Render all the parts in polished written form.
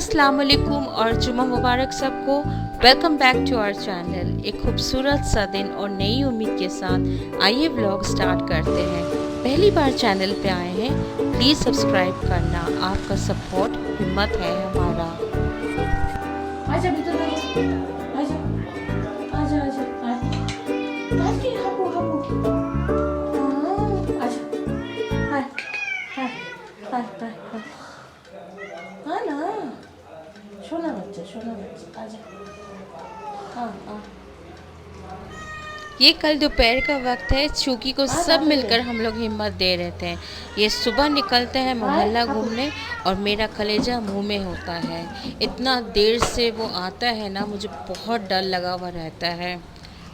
अस्सलाम वालेकुम और जुम्मा मुबारक सबको। Welcome back to our channel. एक खूबसूरत सा दिन और नई उम्मीद के साथ आइए व्लॉग स्टार्ट करते हैं। पहली बार चैनल पे आए हैं, प्लीज़ सब्सक्राइब करना। आपका सपोर्ट हिम्मत है हमारा। आजा भीतर आजा आजा आजा आजा हापू हापू आजा हाय हाय हाय हाय हाय हाँ ना सोना बच्चा आजा हाँ हाँ ये कल दोपहर का वक्त है, चूँकि को हाँ सब दादू मिलकर हम लोग हिम्मत दे रहे थे। ये सुबह निकलते हैं हाय मोहल्ला हापू घूमने और मेरा कलेजा मुंह में होता है। इतना देर से वो आता है ना, मुझे बहुत डर लगा हुआ रहता है।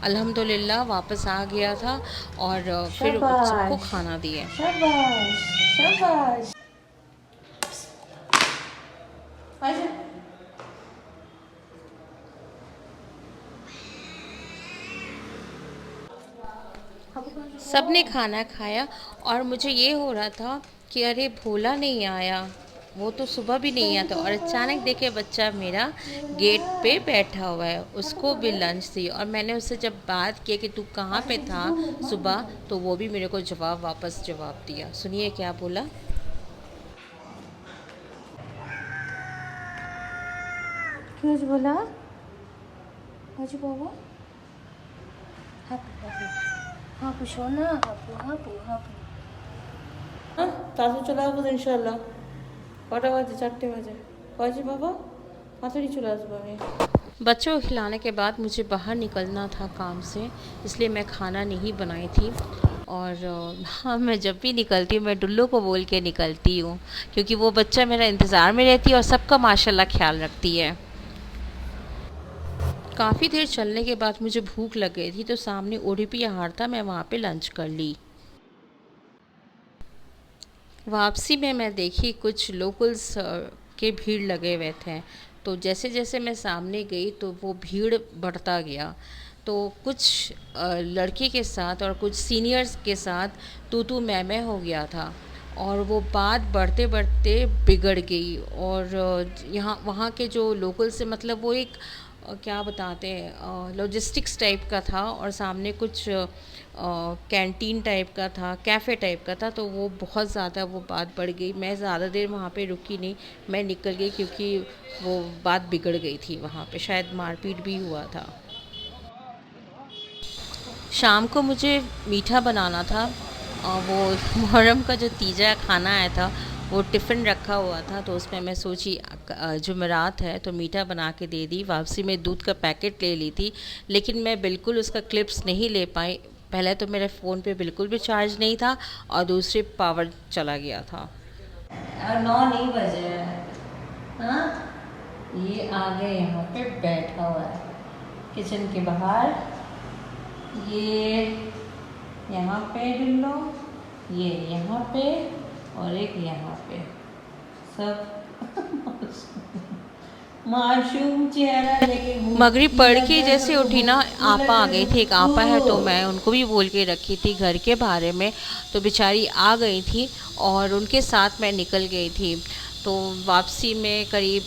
अल्हम्दुलिल्लाह वापस आ गया था और फिर सबको शाबाश खाना दिए। शाबाश शाबाश आजा हापू कहाँ जा सब ने खाना खाया और मुझे ये हो रहा था कि अरे भोला नहीं आया, वो तो सुबह भी नहीं आता। और अचानक देखे बच्चा मेरा गेट पे बैठा हुआ है, उसको भी लंच दी। और मैंने उससे जब बात की कि तू कहाँ पे था सुबह, तो वो भी मेरे को वापस जवाब दिया। सुनिए क्या बोला। क्यों बोला आज बाबा हापू हापू हापू सोना हापू हापू हापू हाँ ताजू चला আসবো ইনশাআল্লাহ কটা বাজে 4টে বাজে কয়জি বাবা তাড়াতাড়ি চলে আসবো আমি बच्चों को खिलाने के बाद मुझे बाहर निकलना था काम से, इसलिए मैं खाना नहीं बनाई थी। और हाँ, मैं जब भी निकलती हूँ मैं डुल्लो को बोल के निकलती हूँ, क्योंकि वो बच्चा मेरा इंतज़ार में रहती है और सबका माशाल्लाह ख्याल रखती है। काफ़ी देर चलने के बाद मुझे भूख लग गई थी, तो सामने ओडीपी आहार था, मैं वहाँ पे लंच कर ली। वापसी में मैं देखी कुछ लोकल्स के भीड़ लगे हुए थे, तो जैसे जैसे मैं सामने गई तो वो भीड़ बढ़ता गया। तो कुछ लड़के के साथ और कुछ सीनियर्स के साथ तू मैं हो गया था, और वो बात बढ़ते बढ़ते बिगड़ गई। और यहाँ वहाँ के जो लोकल से, मतलब वो एक क्या बताते हैं, लॉजिस्टिक्स टाइप का था, और सामने कुछ कैंटीन टाइप का था, कैफ़े टाइप का था। तो वो बहुत ज़्यादा वो बात बढ़ गई। मैं ज़्यादा देर वहाँ पे रुकी नहीं, मैं निकल गई, क्योंकि वो बात बिगड़ गई थी। वहाँ पे शायद मारपीट भी हुआ था। शाम को मुझे मीठा बनाना था, और वो मुहर्रम का जो तीजा खाना आया था, वो टिफ़िन रखा हुआ था। तो उसमें मैं सोची जुमेरात है तो मीठा बना के दे दी। वापसी में दूध का पैकेट ले ली थी, लेकिन मैं बिल्कुल उसका क्लिप्स नहीं ले पाई। पहले तो मेरे फ़ोन पे बिल्कुल भी चार्ज नहीं था, और दूसरे पावर चला गया था। और 9 नहीं बजे हैं हाँ ये आगे यहाँ पे बैठा हुआ है किचन के बाहर ये यहाँ पे ढूंढो ये यहाँ पे और एक यहाँ पे सब मासूम चेहरा लेके मगरिब पढ़ के जैसे उठी ना, आपा आ गई थी। एक आपा है, तो मैं उनको भी बोल के रखी थी घर के बारे में, तो बेचारी आ गई थी और उनके साथ मैं निकल गई थी। तो वापसी में करीब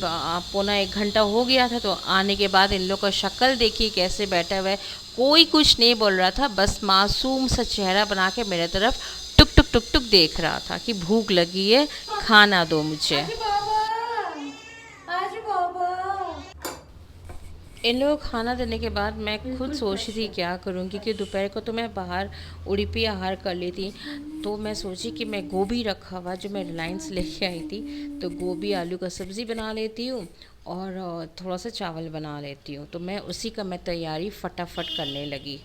पौना 1 घंटा हो गया था। तो आने के बाद इन लोग का शक्ल देखिए कैसे बैठा हुआ है। कोई कुछ नहीं बोल रहा था, बस मासूम सा चेहरा बना के मेरे तरफ टुक टुक टुक टुक देख रहा था कि भूख लगी है, खाना दो मुझे। आज बाबा इन लोगों को खाना देने के बाद मैं खुद सोच रही थी क्या करूँ, क्योंकि दोपहर को तो मैं बाहर उड़ीपी आहार कर ली थी। तो मैं सोची कि मैं गोभी रखा हुआ जो मैं रिलायंस लेके आई थी, तो गोभी आलू का सब्ज़ी बना लेती हूँ और थोड़ा सा चावल बना लेती हूँ। तो मैं उसी का मैं तैयारी फटाफट करने लगी।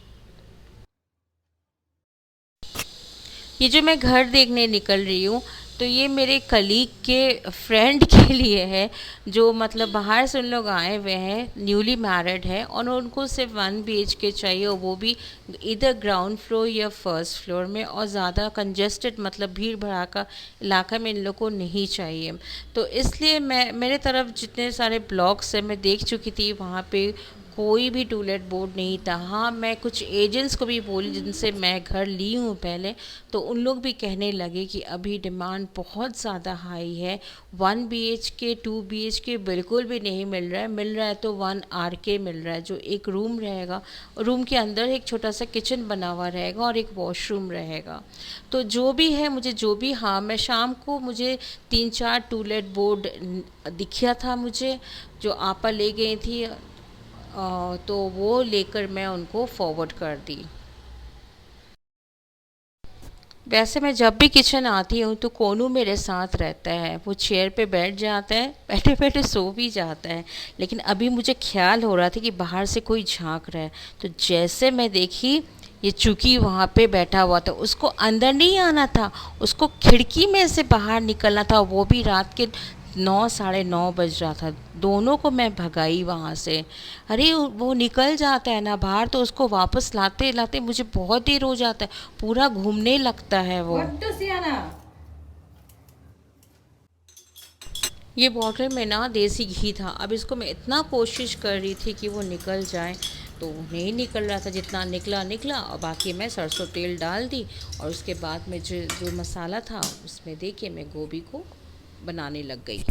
ये जो मैं घर देखने निकल रही हूँ, तो ये मेरे कलीग के फ्रेंड के लिए है, जो मतलब बाहर से उन लोग आए हुए हैं, न्यूली मैरिड है, और उनको सिर्फ 1 BHK चाहिए, और वो भी इधर ग्राउंड फ्लोर या फर्स्ट फ्लोर में, और ज़्यादा कंजेस्टेड मतलब भीड़ भड़ाका इलाका में इन लोग को नहीं चाहिए। तो इसलिए मैं, मेरे तरफ जितने सारे ब्लॉग्स हैं मैं देख चुकी थी, वहाँ पे कोई भी टूलेट बोर्ड नहीं था। हाँ, मैं कुछ एजेंट्स को भी बोली जिनसे मैं घर ली हूँ पहले, तो उन लोग भी कहने लगे कि अभी डिमांड बहुत ज़्यादा हाई है। 1 BHK 2 BHK बिल्कुल भी नहीं मिल रहा है तो 1 RK मिल रहा है, जो एक रूम रहेगा, रूम के अंदर एक छोटा सा किचन बना हुआ रहेगा और एक वॉशरूम रहेगा। तो जो भी है, मुझे जो भी, हाँ, मैं शाम को मुझे 3-4 टूलेट बोर्ड दिखा था मुझे, जो आपा ले गई थी, तो वो लेकर मैं उनको फॉरवर्ड कर दी। वैसे मैं जब भी किचन आती हूँ तो कोनू मेरे साथ रहता है, वो चेयर पे बैठ जाता है, बैठे बैठे सो भी जाता है। लेकिन अभी मुझे ख्याल हो रहा था कि बाहर से कोई झांक रहा है, तो जैसे मैं देखी, ये चूंकि वहाँ पे बैठा हुआ था, उसको अंदर नहीं आना था, उसको खिड़की में से बाहर निकलना था, वो भी रात के 9 साढ़े 9 बज रहा था। दोनों को मैं भगाई वहाँ से। अरे वो निकल जाता है ना बाहर, तो उसको वापस लाते लाते मुझे बहुत देर हो जाता है, पूरा घूमने लगता है वो। ये बॉटल में ना देसी घी था। अब इसको मैं इतना कोशिश कर रही थी कि वो निकल जाए, तो नहीं निकल रहा था। जितना निकला निकला, और बाकी मैं सरसों तेल डाल दी, और उसके बाद में जो जो मसाला था उसमें दे के मैं गोभी को बनाने लग गई।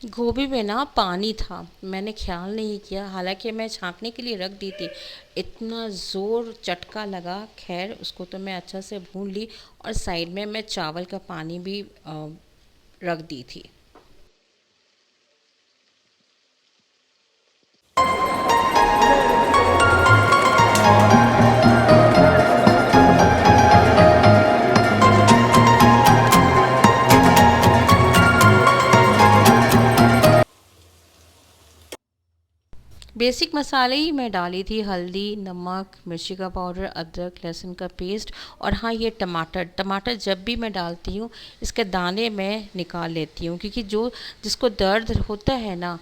गोभी में ना पानी था, मैंने ख्याल नहीं किया, हालांकि मैं छाँकने के लिए रख दी थी। इतना ज़ोर चटका लगा, खैर उसको तो मैं अच्छा से भून ली, और साइड में मैं चावल का पानी भी रख दी थी। बेसिक मसाले ही मैं डाली थी, हल्दी, नमक, मिर्ची का पाउडर, अदरक लहसुन का पेस्ट, और हाँ, ये टमाटर। टमाटर जब भी मैं डालती हूँ, इसके दाने मैं निकाल लेती हूँ, क्योंकि जो जिसको दर्द होता है ना,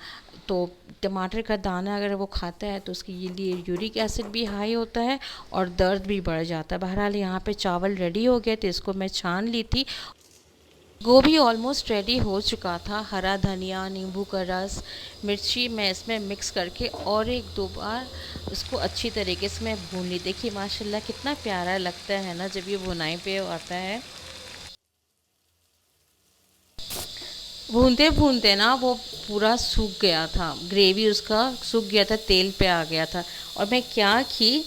तो टमाटर का दाना अगर वो खाता है तो उसके लिए यूरिक एसिड भी हाई होता है और दर्द भी बढ़ जाता है। बहरहाल यहाँ पे चावल रेडी हो गए थे, इसको मैं छान ली थी। गोभी ऑलमोस्ट रेडी हो चुका था। हरा धनिया, नींबू का रस, मिर्ची मैं इसमें मिक्स करके और 1-2 बार उसको अच्छी तरीके से मैं भून ली। देखिए माशाल्लाह कितना प्यारा लगता है ना जब ये भुनाई पे आता है। भूनते भूनते ना वो पूरा सूख गया था, ग्रेवी उसका सूख गया था, तेल पे आ गया था। और मैं क्या की,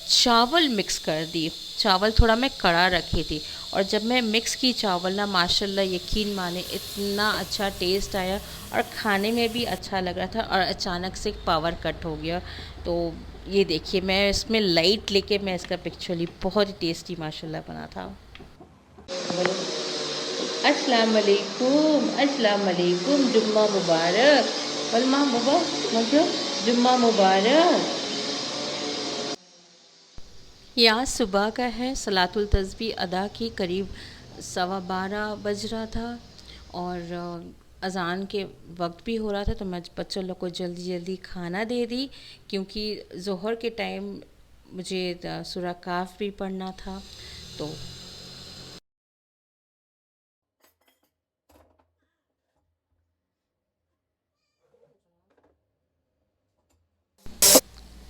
चावल मिक्स कर दी। चावल थोड़ा मैं कड़ा रखी थी, और जब मैं मिक्स की चावल ना, माशाल्लाह यकीन माने इतना अच्छा टेस्ट आया, और खाने में भी अच्छा लग रहा था, और अचानक से पावर कट हो गया। तो ये देखिए, मैं इसमें लाइट लेके मैं इसका पिक्चर ली, बहुत ही टेस्टी माशाल्लाह बना था। अस्सलाम वालेकुम, अस्सलाम वालेकुम, जुम्मा मुबारक। वलमा बाबा, मतलब जुम्मा मुबारक। ये आज सुबह का है, सलातुल तस्बीह अदा की, करीब 12:15 बज रहा था, और अज़ान के वक्त भी हो रहा था, तो मैं बच्चों लोग को जल्दी जल्दी खाना दे दी, क्योंकि ज़ोहर के टाइम मुझे सूरह काफ भी पढ़ना था। तो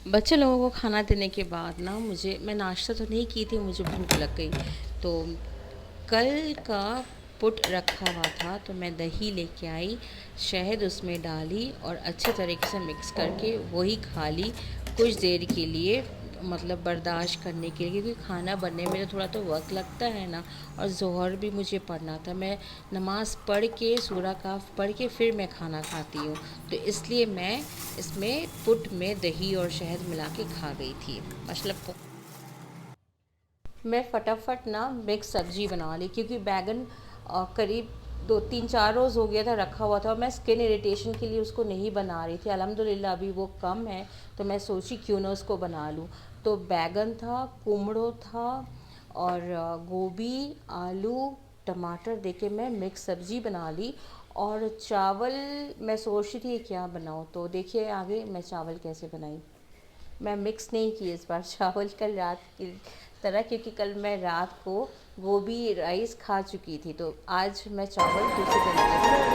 बच्चे लोगों को खाना देने के बाद ना, मैं नाश्ता तो नहीं की थी, मुझे भूख लग गई। तो कल का पुट रखा हुआ था, तो मैं दही लेके आई, शहद उसमें डाली और अच्छे तरीके से मिक्स करके वही खा ली कुछ देर के लिए, मतलब बर्दाश्त करने के लिए, क्योंकि खाना बनने में तो थोड़ा तो वक्त लगता है ना, और ज़ोहर भी मुझे पढ़ना था। मैं नमाज़ पढ़ के, सूरह काफ पढ़ के फिर मैं खाना खाती हूँ, तो इसलिए मैं इसमें पुट में दही और शहद मिला के खा गई थी। मतलब मैं फटाफट ना मिक्स सब्ज़ी बना ली, क्योंकि बैगन करीब 2-3-4 रोज़ हो गया था रखा हुआ था, और मैं स्किन इरिटेशन के लिए उसको नहीं बना रही थी। अल्हम्दुलिल्लाह अभी वो कम है, तो मैं सोची क्यों ना उसको बना लूँ। तो बैगन था, कुमड़ो था, और गोभी, आलू, टमाटर देके मैं मिक्स सब्ज़ी बना ली, और चावल मैं सोच रही थी क्या बनाऊँ, तो देखिए आगे मैं चावल कैसे बनाई। मैं मिक्स नहीं की इस बार चावल कल रात की तरह, क्योंकि कल मैं रात को गोभी राइस खा चुकी थी, तो आज मैं चावल दूसरे तरीके से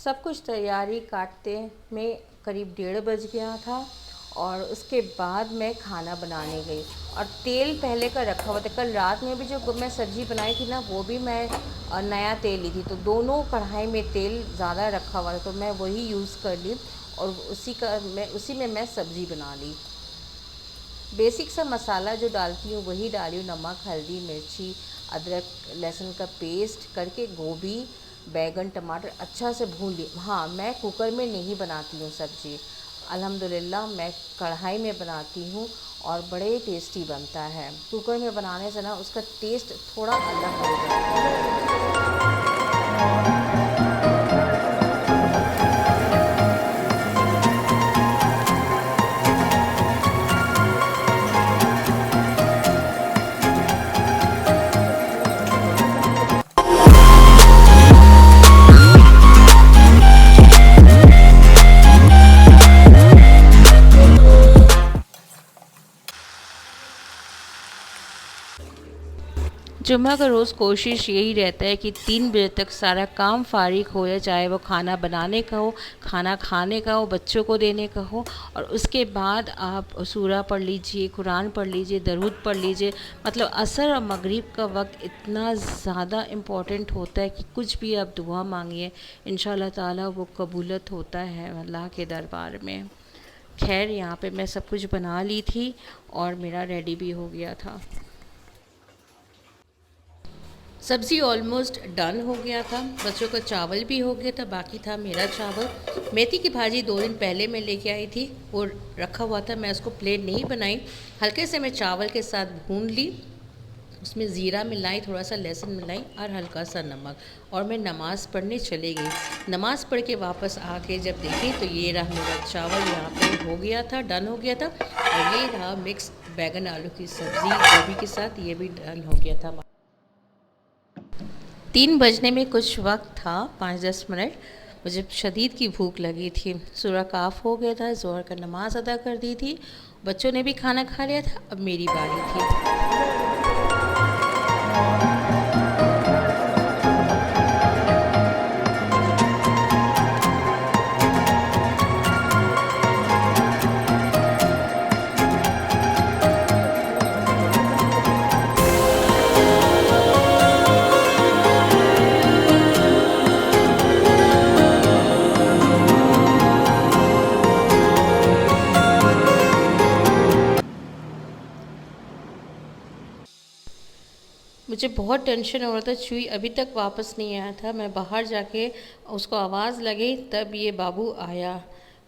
सब कुछ तैयारी काटते में करीब 1:30 बज गया था। और उसके बाद मैं खाना बनाने गई, और तेल पहले का रखा हुआ था। कल रात में भी जो मैं सब्ज़ी बनाई थी ना, वो भी मैं नया तेल ली थी, तो दोनों कढ़ाई में तेल ज़्यादा रखा हुआ था, तो मैं वही यूज़ कर ली और उसी में मैं सब्ज़ी बना ली। बेसिक सा मसाला जो डालती हूँ वही डाली हूँ, नमक, हल्दी, मिर्ची, अदरक, लहसुन का पेस्ट करके गोभी, बैगन, टमाटर अच्छा से भून ली। हाँ, मैं कुकर में नहीं बनाती हूँ सब्ज़ी, अल्हम्दुलिल्लाह मैं कढ़ाई में बनाती हूँ और बड़े टेस्टी बनता है। कुकर में बनाने से ना उसका टेस्ट थोड़ा अलग हो जाता है। जुम्मा का रोज़ कोशिश यही रहता है कि 3 बजे तक सारा काम फारिग हो जाए, चाहे वो खाना बनाने का हो, खाना खाने का हो, बच्चों को देने का हो, और उसके बाद आप सूरा पढ़ लीजिए, कुरान पढ़ लीजिए, दरूद पढ़ लीजिए। मतलब असर और मगरिब का वक्त इतना ज़्यादा इम्पॉर्टेंट होता है कि कुछ भी आप दुआ मांगिए, इंशाल्लाह ताला वो कबूलत होता है अल्लाह के दरबार में। खैर, यहाँ पे मैं सब कुछ बना ली थी और मेरा रेडी भी हो गया था। सब्ज़ी ऑलमोस्ट डन हो गया था, बच्चों का चावल भी हो गया था, बाकी था मेरा चावल। मेथी की भाजी 2 दिन पहले मैं लेके आई थी, वो रखा हुआ था, मैं उसको प्लेन नहीं बनाई, हल्के से मैं चावल के साथ भून ली, उसमें ज़ीरा मिलाई, थोड़ा सा लहसुन मिलाई और हल्का सा नमक, और मैं नमाज़ पढ़ने चली गई। नमाज़ पढ़ के वापस आके जब देखी तो ये रहा मेरा चावल यहाँ पे हो गया था, डन हो गया था। और ये रहा मिक्स बैगन आलू की सब्ज़ी गोभी के साथ, ये भी डन हो गया था। 3 बजने में कुछ वक्त था, 5-10 मिनट। मुझे शदीद की भूख लगी थी, सूरह काफ हो गया था, ज़ोहर का नमाज अदा कर दी थी, बच्चों ने भी खाना खा लिया था, अब मेरी बारी थी। मुझे बहुत टेंशन हो रहा था, चूई अभी तक वापस नहीं आया था। मैं बाहर जाके उसको आवाज़ लगी, तब ये बाबू आया।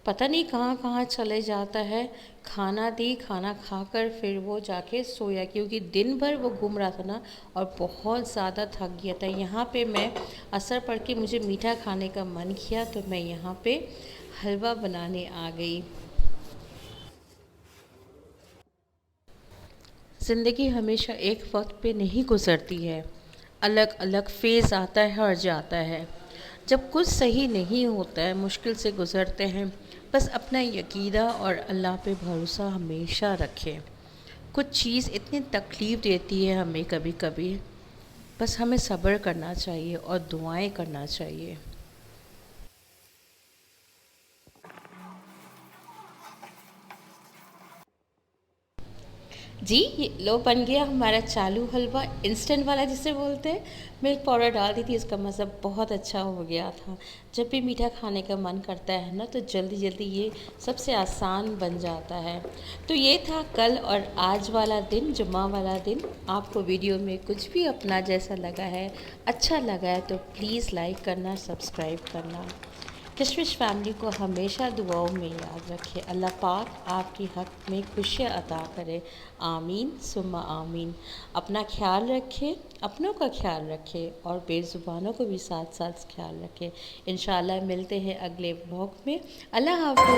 पता नहीं कहाँ कहाँ चले जाता है। खाना दी, खाना खाकर फिर वो जाके सोया, क्योंकि दिन भर वो घूम रहा था ना, और बहुत ज़्यादा थक गया था। यहाँ पे मैं असर पड़ के मुझे मीठा खाने का मन किया, तो मैं यहाँ पे हलवा बनाने आ गई। ज़िंदगी हमेशा एक वक्त पे नहीं गुज़रती है, अलग अलग फ़ेज़ आता है और जाता है। जब कुछ सही नहीं होता है, मुश्किल से गुज़रते हैं, बस अपना यकीदा और अल्लाह पे भरोसा हमेशा रखें। कुछ चीज़ इतनी तकलीफ़ देती है हमें कभी कभी, बस हमें सब्र करना चाहिए और दुआएं करना चाहिए। जी, ये लो बन गया हमारा चालू हलवा, इंस्टेंट वाला जिसे बोलते हैं। मिल्क पाउडर डाल दी थी, इसका मज़ा बहुत अच्छा हो गया था। जब भी मीठा खाने का मन करता है ना, तो जल्दी जल्दी ये सबसे आसान बन जाता है। तो ये था कल और आज वाला दिन, जुम्मा वाला दिन। आपको वीडियो में कुछ भी अपना जैसा लगा है, अच्छा लगा है, तो प्लीज़ लाइक करना, सब्सक्राइब करना। कशमिश फैमिली को हमेशा दुआओं में याद रखे। अल्लाह पाक आपकी हक में खुशियाँ अता करे। आमीन सुम्मा आमीन। अपना ख्याल रखें, अपनों का ख्याल रखें और बेज़ुबानों को भी साथ साथ ख्याल रखें। इंशाल्लाह मिलते हैं अगले ब्लॉग में। अल्लाह हाफ़िज़।